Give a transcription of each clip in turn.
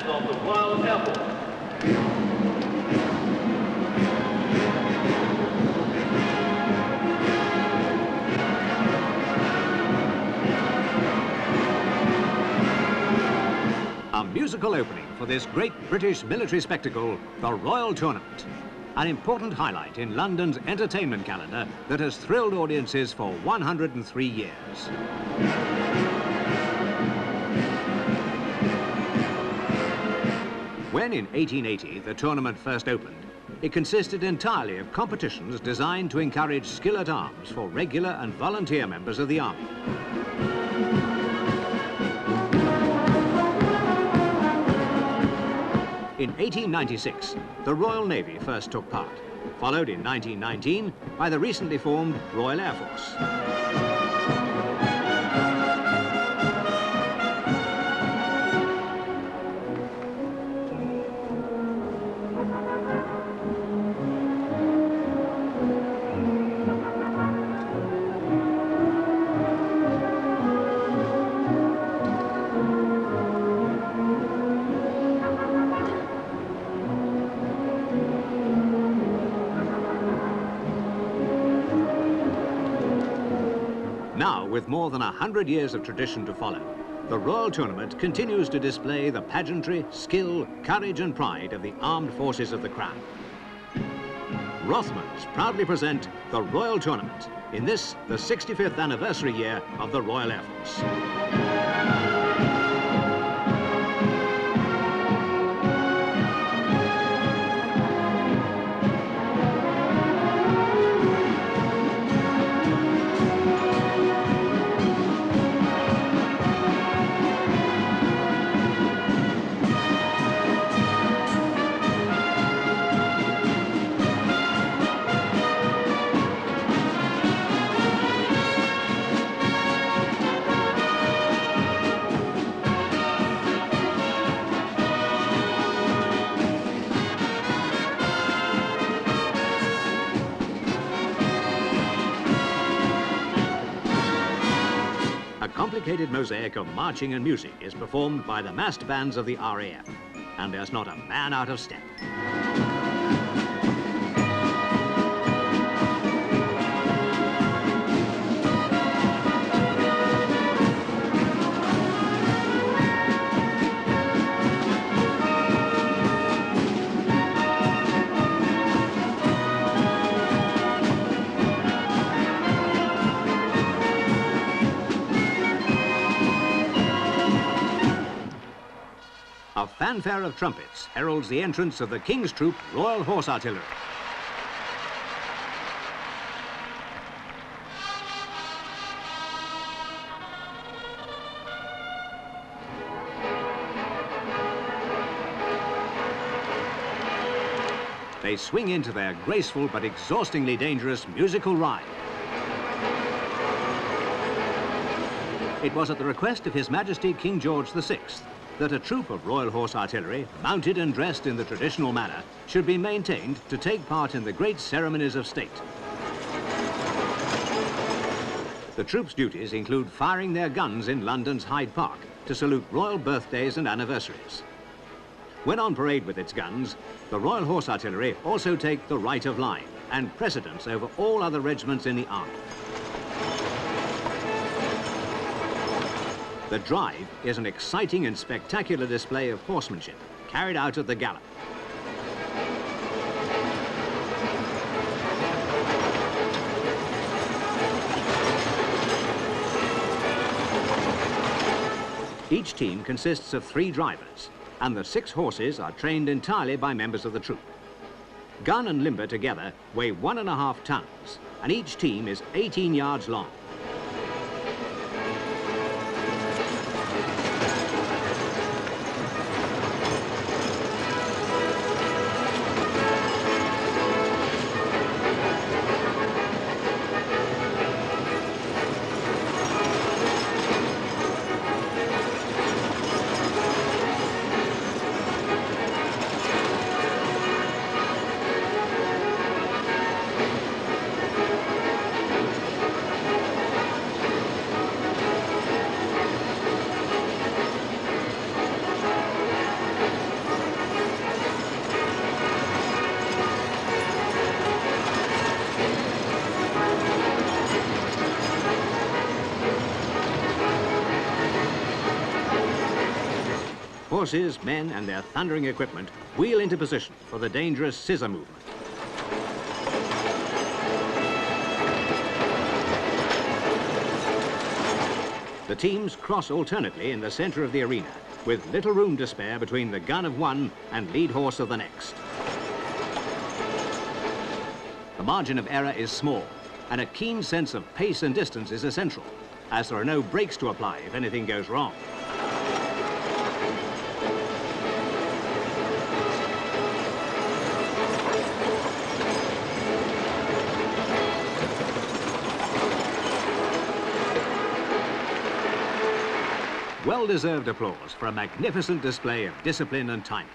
Commandant of the Royal Air Force. A musical opening for this great British military spectacle, the Royal Tournament. An important highlight in London's entertainment calendar that has thrilled audiences for 103 years. When in 1880 the tournament first opened, it consisted entirely of competitions designed to encourage skill at arms for regular and volunteer members of the army. In 1896, the Royal Navy first took part, followed in 1919 by the recently formed Royal Air Force. Now, with more than 100 years of tradition to follow, the Royal Tournament continues to display the pageantry, skill, courage and pride of the armed forces of the Crown. Rothmans proudly present the Royal Tournament in this, the 65th anniversary year of the Royal Air Force. A complicated mosaic of marching and music is performed by the massed bands of the RAF, and there's not a man out of step. A fanfare of trumpets heralds the entrance of the King's Troop Royal Horse Artillery. They swing into their graceful but exhaustingly dangerous musical ride. It was at the request of His Majesty King George VI that a troop of Royal Horse Artillery, mounted and dressed in the traditional manner, should be maintained to take part in the great ceremonies of state. The troops' duties include firing their guns in London's Hyde Park to salute royal birthdays and anniversaries. When on parade with its guns, the Royal Horse Artillery also take the right of line and precedence over all other regiments in the army. The drive is an exciting and spectacular display of horsemanship carried out at the gallop. Each team consists of 3 drivers, and the 6 horses are trained entirely by members of the troop. Gun and limber together weigh 1.5 tons, and each team is 18 yards long. horses, men and their thundering equipment wheel into position for the dangerous scissor movement. The teams cross alternately in the centre of the arena, with little room to spare between the gun of one and lead horse of the next. The margin of error is small, and a keen sense of pace and distance is essential, as there are no brakes to apply if anything goes wrong. Well-deserved applause for a magnificent display of discipline and timing.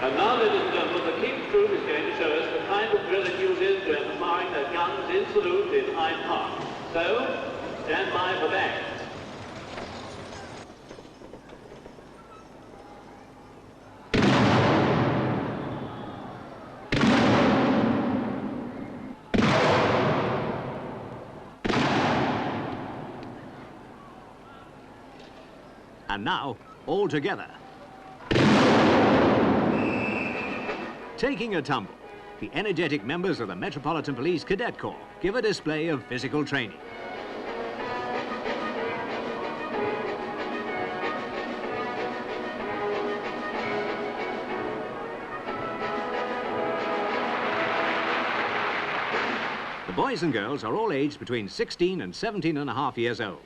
And now, ladies and gentlemen, the King's Troop is going to show us the kind of drill it uses when firing their guns in salute in Hyde Park. So, stand by for that. And now, all together. Taking a tumble, the energetic members of the Metropolitan Police Cadet Corps give a display of physical training. The boys and girls are all aged between 16 and 17.5 years old.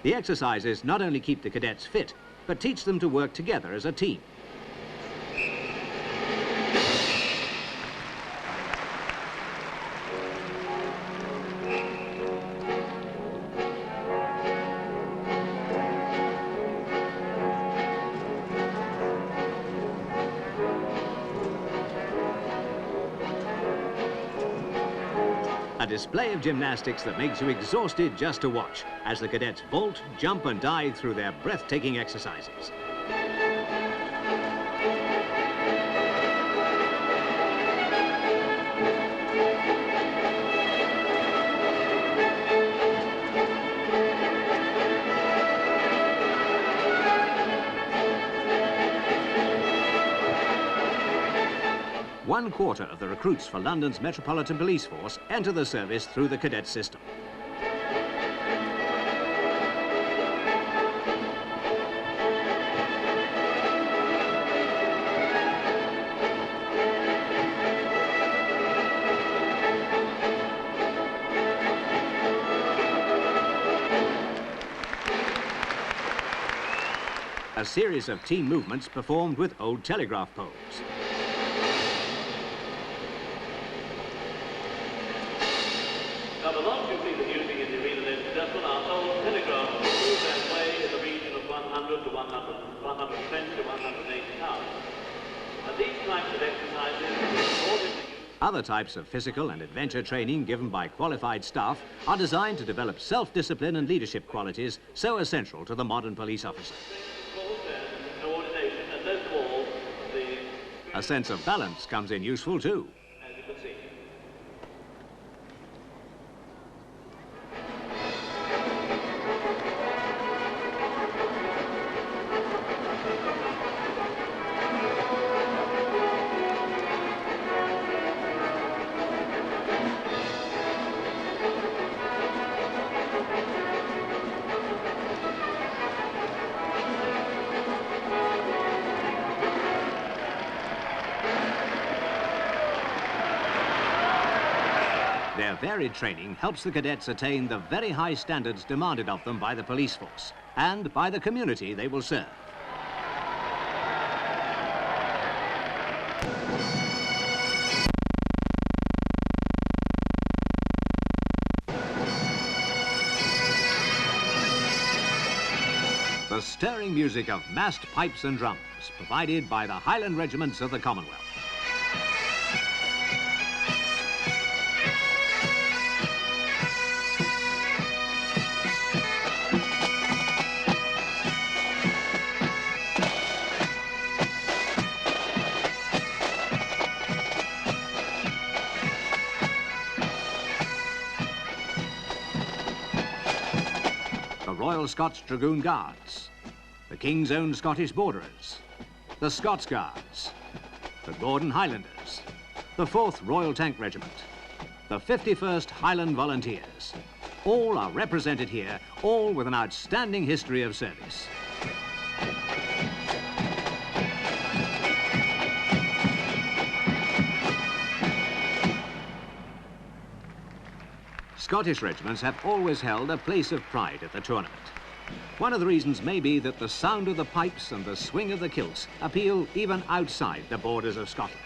The exercises not only keep the cadets fit, but teach them to work together as a team. A display of gymnastics that makes you exhausted just to watch as the cadets vault, jump and dive through their breathtaking exercises. One quarter of the recruits for London's Metropolitan Police Force enter the service through the cadet system. A series of team movements performed with old telegraph poles. Now, the logs you've been using in the arena, ladies and gentlemen, are old telegraph poles that weigh in the region of 100 to 120 to 180 pounds. And these types of exercises, Other types of physical and adventure training given by qualified staff are designed to develop self-discipline and leadership qualities so essential to the modern police officer. A sense of balance comes in useful too. as you can see. Their varied training helps the cadets attain the very high standards demanded of them by the police force and by the community they will serve. The stirring music of massed pipes and drums, provided by the Highland Regiments of the Commonwealth. Royal Scots Dragoon Guards, the King's Own Scottish Borderers, the Scots Guards, the Gordon Highlanders, the 4th Royal Tank Regiment, the 51st Highland Volunteers. All are represented here, all with an outstanding history of service. Scottish regiments have always held a place of pride at the tournament. One of the reasons may be that the sound of the pipes and the swing of the kilts appeal even outside the borders of Scotland.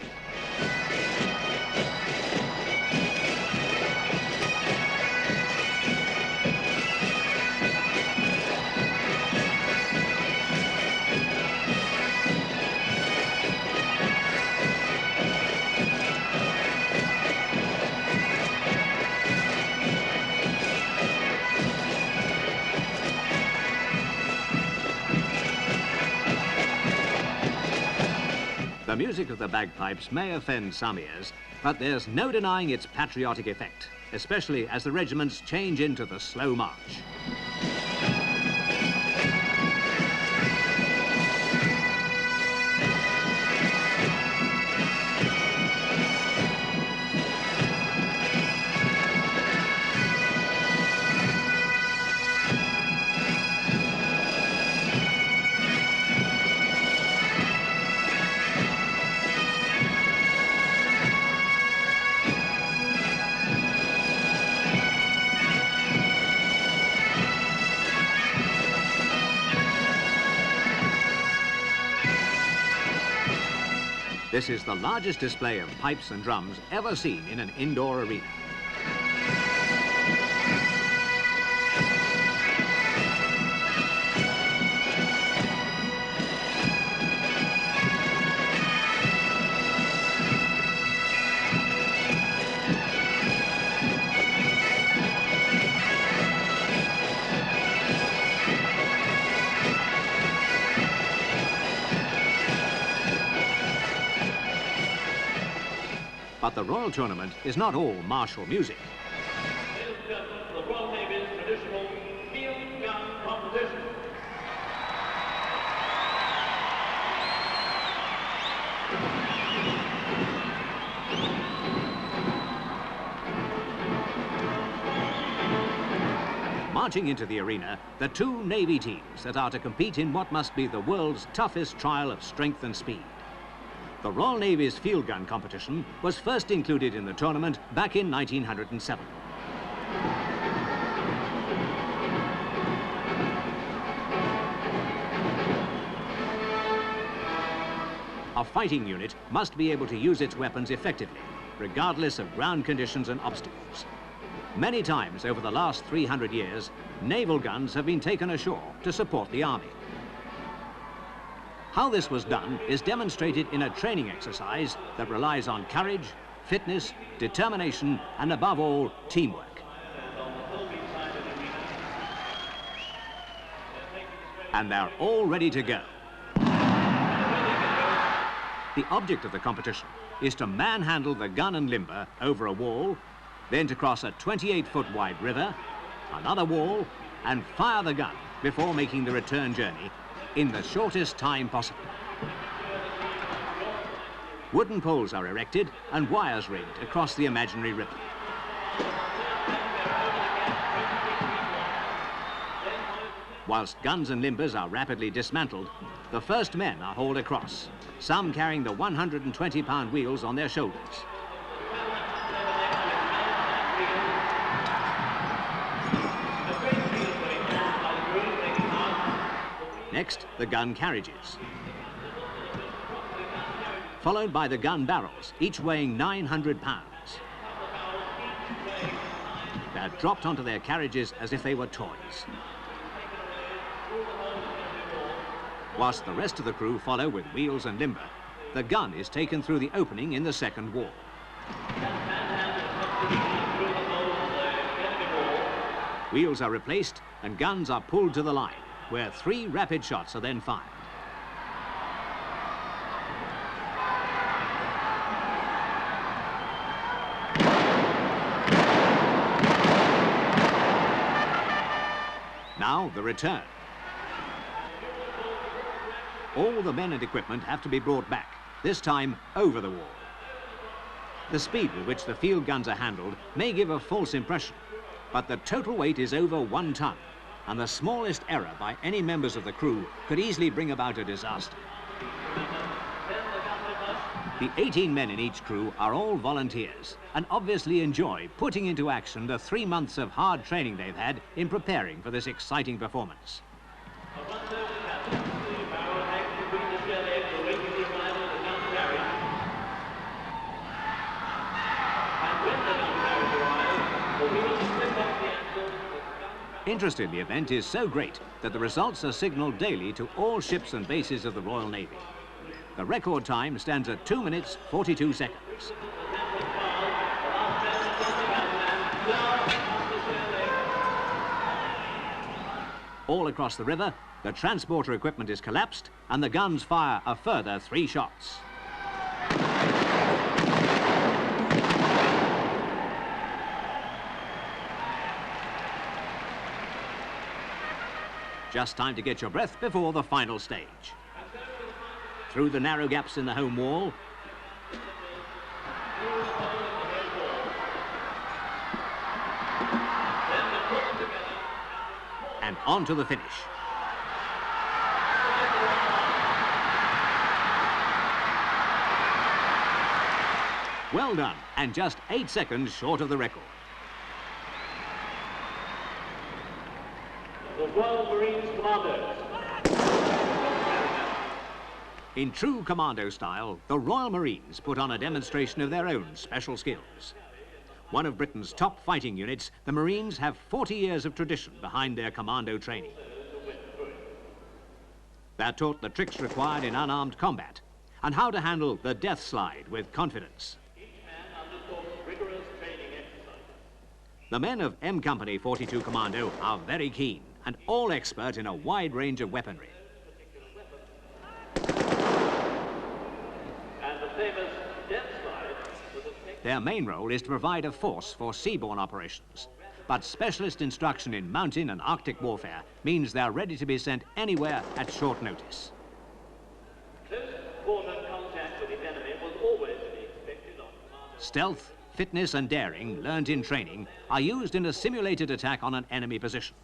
The music of the bagpipes may offend some ears, but there's no denying its patriotic effect, especially as the regiments change into the slow march. This is the largest display of pipes and drums ever seen in an indoor arena. But the Royal Tournament is not all martial music. Ladies and gentlemen, the Royal Navy's traditional field gun competition. Marching into the arena, the 2 Navy teams that are to compete in what must be the world's toughest trial of strength and speed. The Royal Navy's field gun competition was first included in the tournament back in 1907. A fighting unit must be able to use its weapons effectively, regardless of ground conditions and obstacles. Many times over the last 300 years, naval guns have been taken ashore to support the army. How this was done is demonstrated in a training exercise that relies on courage, fitness, determination, and above all, teamwork. And they're all ready to go. The object of the competition is to manhandle the gun and limber over a wall, then to cross a 28-foot wide river, another wall, and fire the gun before making the return journey in the shortest time possible. Wooden poles are erected and wires rigged across the imaginary river. Whilst guns and limbers are rapidly dismantled, the first men are hauled across, some carrying the 120-pound wheels on their shoulders. Next, the gun carriages, followed by the gun barrels, each weighing 900 pounds. They're dropped onto their carriages as if they were toys, whilst the rest of the crew follow with wheels and limber. The gun is taken through the opening in the second wall. Wheels are replaced and guns are pulled to the line, where 3 rapid shots are then fired. Now, the return. All the men and equipment have to be brought back, this time over the wall. The speed with which the field guns are handled may give a false impression, but the total weight is over 1 ton, and the smallest error by any members of the crew could easily bring about a disaster. The 18 men in each crew are all volunteers and obviously enjoy putting into action the 3 months of hard training they've had in preparing for this exciting performance. Interest in the event is so great that the results are signalled daily to all ships and bases of the Royal Navy. The record time stands at 2 minutes 42 seconds. All across the river, the transporter equipment is collapsed and the guns fire a further 3 shots. Just time to get your breath before the final stage. Through the narrow gaps in the home wall, and on to the finish. Well done, and just 8 seconds short of the record. The Royal Marines Commandos. In true commando style, the Royal Marines put on a demonstration of their own special skills. One of Britain's top fighting units, the Marines have 40 years of tradition behind their commando training. They're taught the tricks required in unarmed combat and how to handle the death slide with confidence. The men of M Company 42 Commando are very keen and all expert in a wide range of weaponry. Their main role is to provide a force for seaborne operations, but specialist instruction in mountain and Arctic warfare means they're ready to be sent anywhere at short notice. Close quarter contact with the enemy was always to be expected on command. Stealth, fitness and daring learned in training are used in a simulated attack on an enemy position.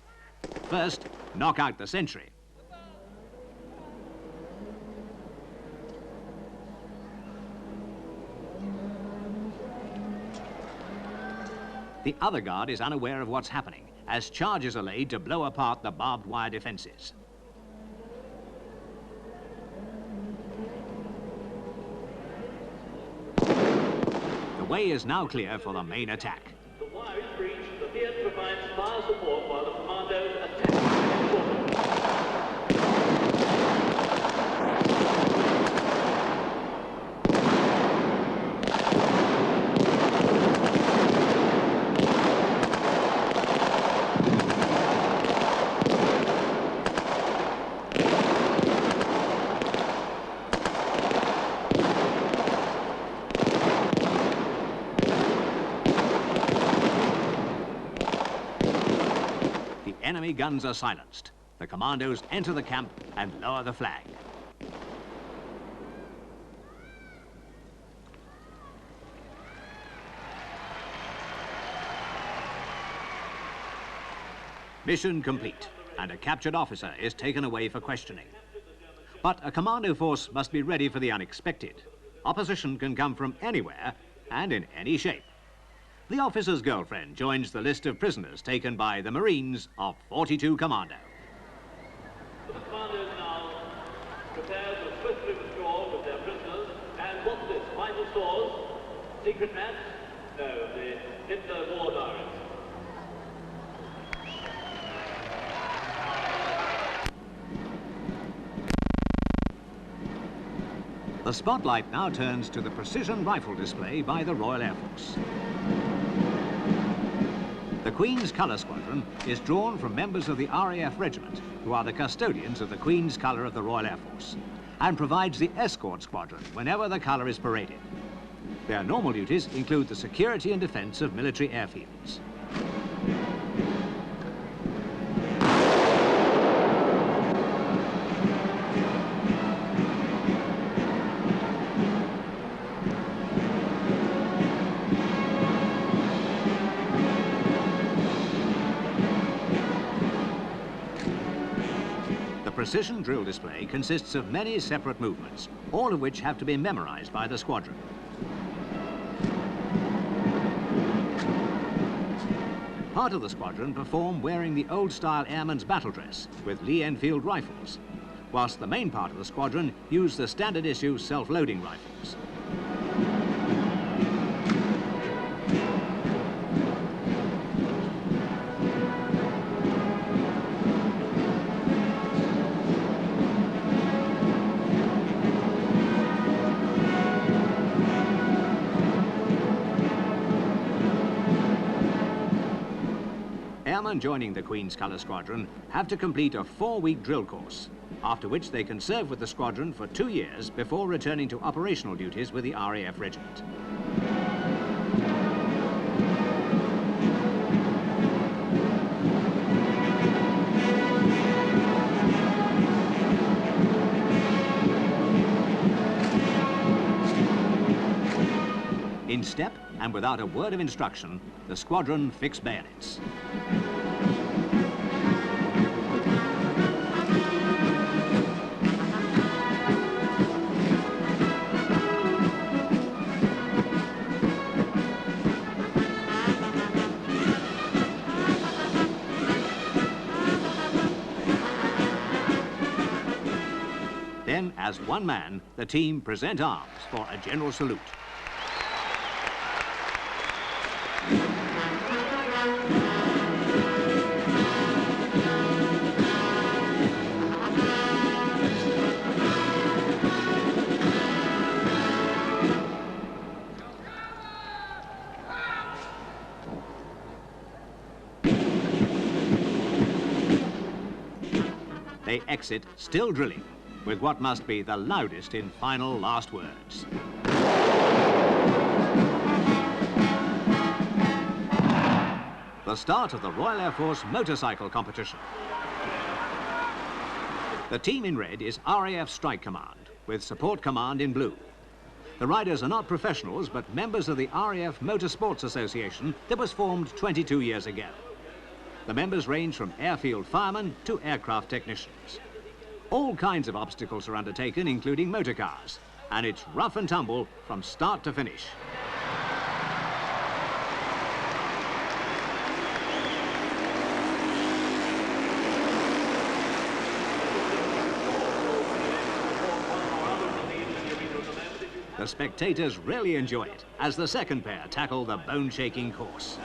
First, knock out the sentry. The other guard is unaware of what's happening, as charges are laid to blow apart the barbed wire defences. The way is now clear for the main attack. The wire is breached. The Fiat provides fire support while the commandos attack the quarter. Enemy guns are silenced. The commandos enter the camp and lower the flag. Mission complete, and a captured officer is taken away for questioning. But a commando force must be ready for the unexpected. Opposition can come from anywhere and in any shape. The officer's girlfriend joins the list of prisoners taken by the Marines of 42 Commando. The commandos now prepare to swiftly withdraw with their prisoners. And what's this? Vital stores? Secret maps? No, the Hitler war diaries. The spotlight now turns to the precision rifle display by the Royal Air Force. The Queen's Colour Squadron is drawn from members of the RAF Regiment, who are the custodians of the Queen's Colour of the Royal Air Force, and provides the escort squadron whenever the colour is paraded. Their normal duties include the security and defence of military airfields. precision drill display consists of many separate movements, all of which have to be memorized by the squadron. Part of the squadron perform wearing the old-style airman's battle dress with Lee-Enfield rifles, whilst the main part of the squadron use the standard-issue self-loading rifles. Airmen joining the Queen's Colour Squadron have to complete a 4-week drill course, after which they can serve with the squadron for 2 years before returning to operational duties with the RAF regiment. In step and without a word of instruction, the squadron fix bayonets. Then, as one man, the team present arms for a general salute. They exit, still drilling, with what must be the loudest in final last words. The start of the Royal Air Force motorcycle competition. The team in red is RAF Strike Command, with Support Command in blue. The riders are not professionals, but members of the RAF Motorsports Association that was formed 22 years ago. The members range from airfield firemen to aircraft technicians. All kinds of obstacles are undertaken, including motor cars, and it's rough and tumble from start to finish. The spectators really enjoy it as the second pair tackle the bone-shaking course.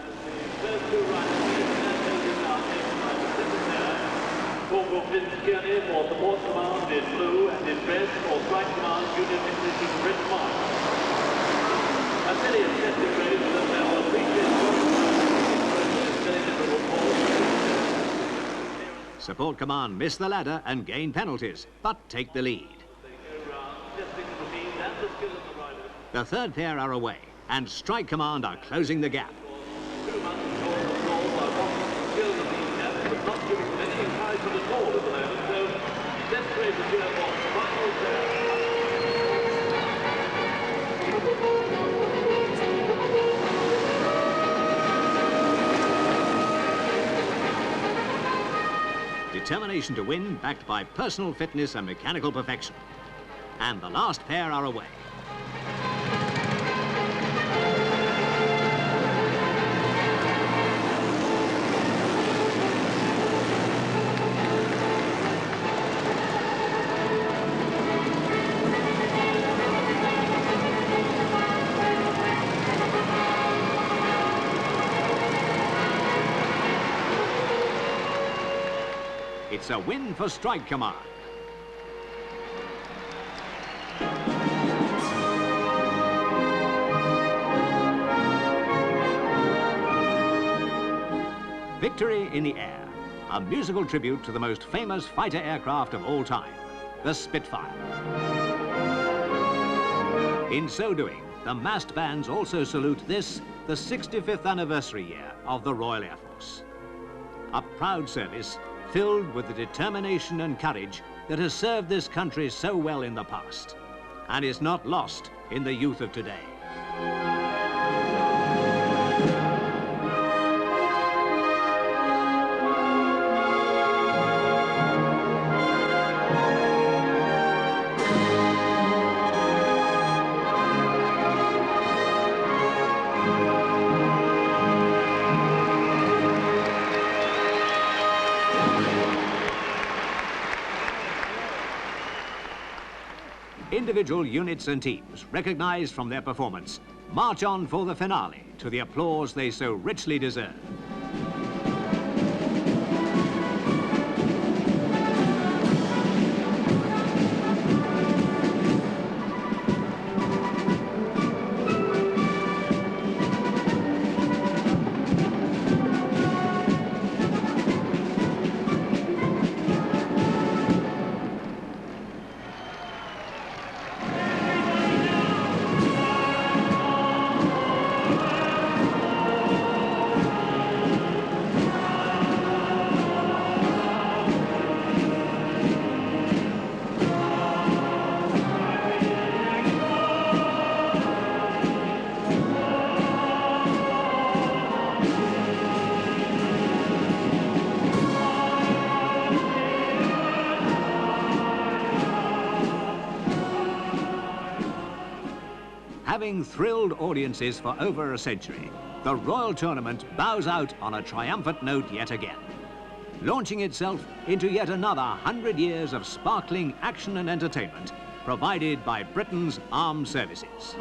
Corporal Fitzgerald for Support Command in blue and in red for Strike Command unit in red mark. A million testing grades that there will appreciate Support Command miss the ladder and gain penalties, but take the lead. The third pair are away, and Strike Command are closing the gap. Determination to win, backed by personal fitness and mechanical perfection. And the last pair are away. It's a win for Strike Command. Victory in the Air, a musical tribute to the most famous fighter aircraft of all time, the Spitfire. In so doing, the massed bands also salute this, the 65th anniversary year of the Royal Air Force. A proud service filled with the determination and courage that has served this country so well in the past and is not lost in the youth of today. individual units and teams, recognised from their performance, march on for the finale to the applause they so richly deserve. Having thrilled audiences for over a century, the Royal Tournament bows out on a triumphant note yet again, launching itself into yet another 100 years of sparkling action and entertainment provided by Britain's armed services.